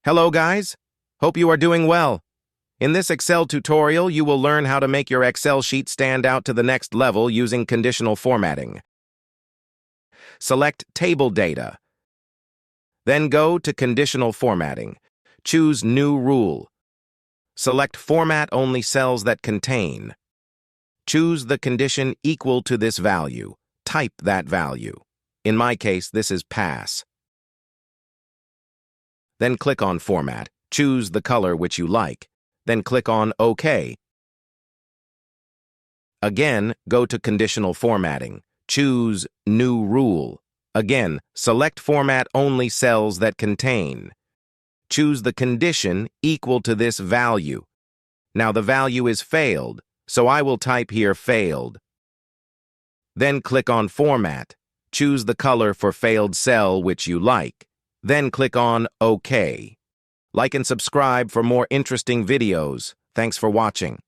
Hello guys, hope you are doing well. In this Excel tutorial, you will learn how to make your Excel sheet stand out to the next level using conditional formatting. Select Table Data. Then go to Conditional Formatting. Choose New Rule. Select Format only cells that contain. Choose the condition equal to this value. Type that value. In my case, this is pass. Then click on Format. Choose the color which you like. Then click on OK. Again, go to Conditional Formatting. Choose New Rule. Again, select Format only cells that contain. Choose the condition equal to this value. Now the value is failed, so I will type here failed. Then click on Format. Choose the color for failed cell which you like. Then click on OK. Like and subscribe for more interesting videos. Thanks for watching.